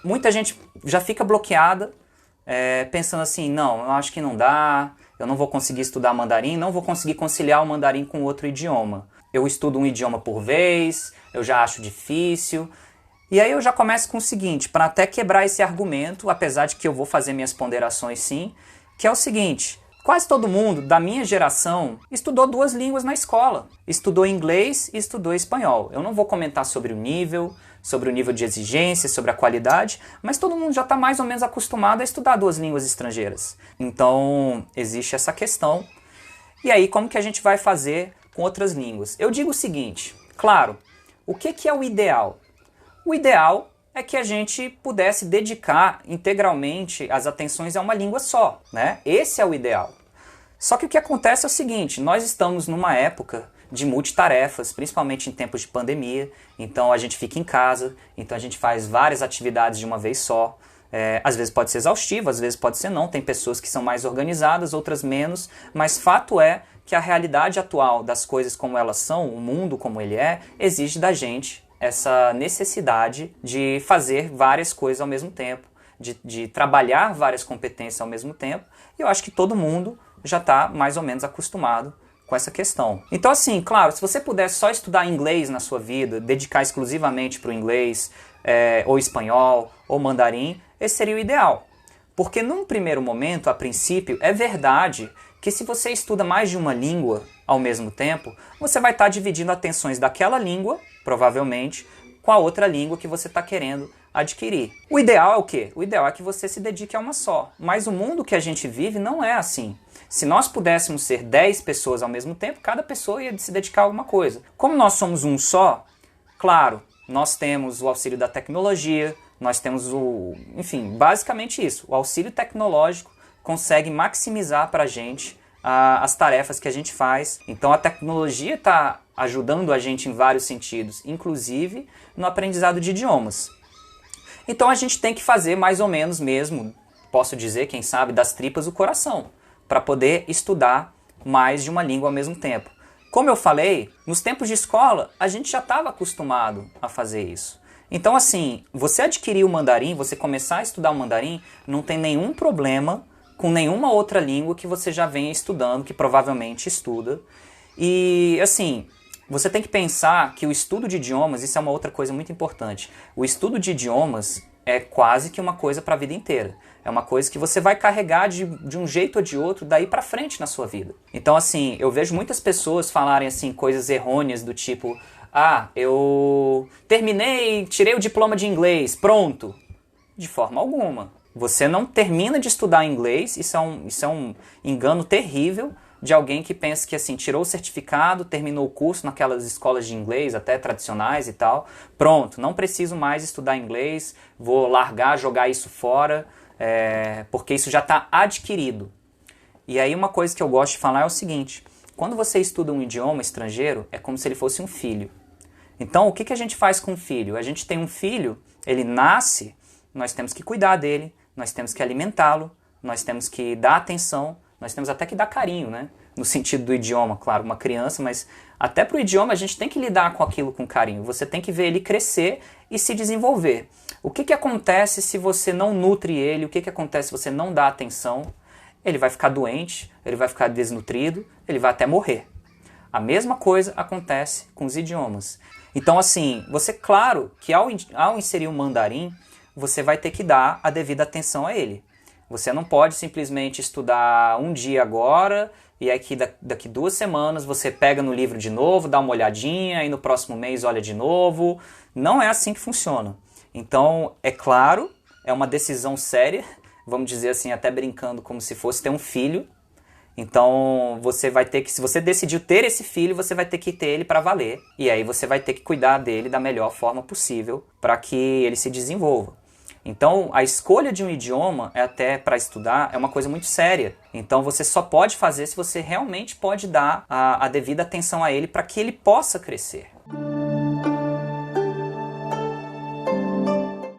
Muita gente já fica bloqueada, pensando assim, não, eu acho que não dá, eu não vou conseguir estudar mandarim, não vou conseguir conciliar o mandarim com outro idioma. Eu estudo um idioma por vez, eu já acho difícil. E aí eu já começo com o seguinte, para até quebrar esse argumento, apesar de que eu vou fazer minhas ponderações sim, que é o seguinte, quase todo mundo da minha geração estudou duas línguas na escola. Estudou inglês e estudou espanhol. Eu não vou comentar sobre o nível de exigência, sobre a qualidade, mas todo mundo já está mais ou menos acostumado a estudar duas línguas estrangeiras. Então existe essa questão. E aí como que a gente vai fazer com outras línguas? Eu digo o seguinte, claro, o que é o ideal? O ideal é que a gente pudesse dedicar integralmente as atenções a uma língua só, né? Esse é o ideal. Só que o que acontece é o seguinte, nós estamos numa época de multitarefas, principalmente em tempos de pandemia, então a gente fica em casa, então a gente faz várias atividades de uma vez só, às vezes pode ser exaustivo, às vezes pode ser não, tem pessoas que são mais organizadas, outras menos, mas fato é que a realidade atual das coisas como elas são, o mundo como ele é, exige da gente essa necessidade de fazer várias coisas ao mesmo tempo, de trabalhar várias competências ao mesmo tempo, e eu acho que todo mundo já está mais ou menos acostumado com essa questão. Então assim, claro, se você pudesse só estudar inglês na sua vida, dedicar exclusivamente para o inglês, ou espanhol, ou mandarim, esse seria o ideal. Porque num primeiro momento, a princípio, é verdade que se você estuda mais de uma língua ao mesmo tempo, você vai estar dividindo atenções daquela língua, provavelmente, com a outra língua que você está querendo adquirir. O ideal é o quê? O ideal é que você se dedique a uma só. Mas o mundo que a gente vive não é assim. Se nós pudéssemos ser 10 pessoas ao mesmo tempo, cada pessoa ia se dedicar a alguma coisa. Como nós somos um só, claro, nós temos o auxílio da tecnologia, nós temos enfim, basicamente isso. O auxílio tecnológico consegue maximizar para a gente as tarefas que a gente faz. Então a tecnologia está ajudando a gente em vários sentidos, inclusive no aprendizado de idiomas. Então a gente tem que fazer mais ou menos mesmo, posso dizer, quem sabe, das tripas o coração, para poder estudar mais de uma língua ao mesmo tempo. Como eu falei, nos tempos de escola, a gente já estava acostumado a fazer isso. Então assim, você adquirir o mandarim, você começar a estudar o mandarim, não tem nenhum problema com nenhuma outra língua que você já venha estudando, que provavelmente estuda. E assim, você tem que pensar que o estudo de idiomas, isso é uma outra coisa muito importante. O estudo de idiomas é quase que uma coisa para a vida inteira. É uma coisa que você vai carregar de um jeito ou de outro daí para frente na sua vida. Então assim, eu vejo muitas pessoas falarem assim coisas errôneas do tipo: ah, eu terminei, tirei o diploma de inglês, pronto. De forma alguma. Você não termina de estudar inglês, isso é um engano terrível de alguém que pensa que assim, tirou o certificado, terminou o curso naquelas escolas de inglês, até tradicionais e tal, pronto, não preciso mais estudar inglês, vou largar, jogar isso fora, porque isso já está adquirido. E aí uma coisa que eu gosto de falar é o seguinte, quando você estuda um idioma estrangeiro, é como se ele fosse um filho. Então o que a gente faz com um filho? A gente tem um filho, ele nasce, nós temos que cuidar dele, nós temos que alimentá-lo, nós temos que dar atenção, nós temos até que dar carinho, né? No sentido do idioma, claro, uma criança, mas até para o idioma a gente tem que lidar com aquilo com carinho. Você tem que ver ele crescer e se desenvolver. O que acontece se você não nutre ele? O que acontece se você não dá atenção? Ele vai ficar doente, ele vai ficar desnutrido, ele vai até morrer. A mesma coisa acontece com os idiomas. Então assim, você, claro, que ao inserir o mandarim, você vai ter que dar a devida atenção a ele. Você não pode simplesmente estudar um dia agora e aqui daqui 2 semanas você pega no livro de novo, dá uma olhadinha e no próximo mês olha de novo. Não é assim que funciona. Então, é claro, é uma decisão séria, vamos dizer assim, até brincando como se fosse ter um filho. Então, você vai ter que, se você decidiu ter esse filho, você vai ter que ter ele para valer. E aí você vai ter que cuidar dele da melhor forma possível para que ele se desenvolva. Então, a escolha de um idioma, até para estudar, é uma coisa muito séria. Então, você só pode fazer se você realmente pode dar a devida atenção a ele para que ele possa crescer.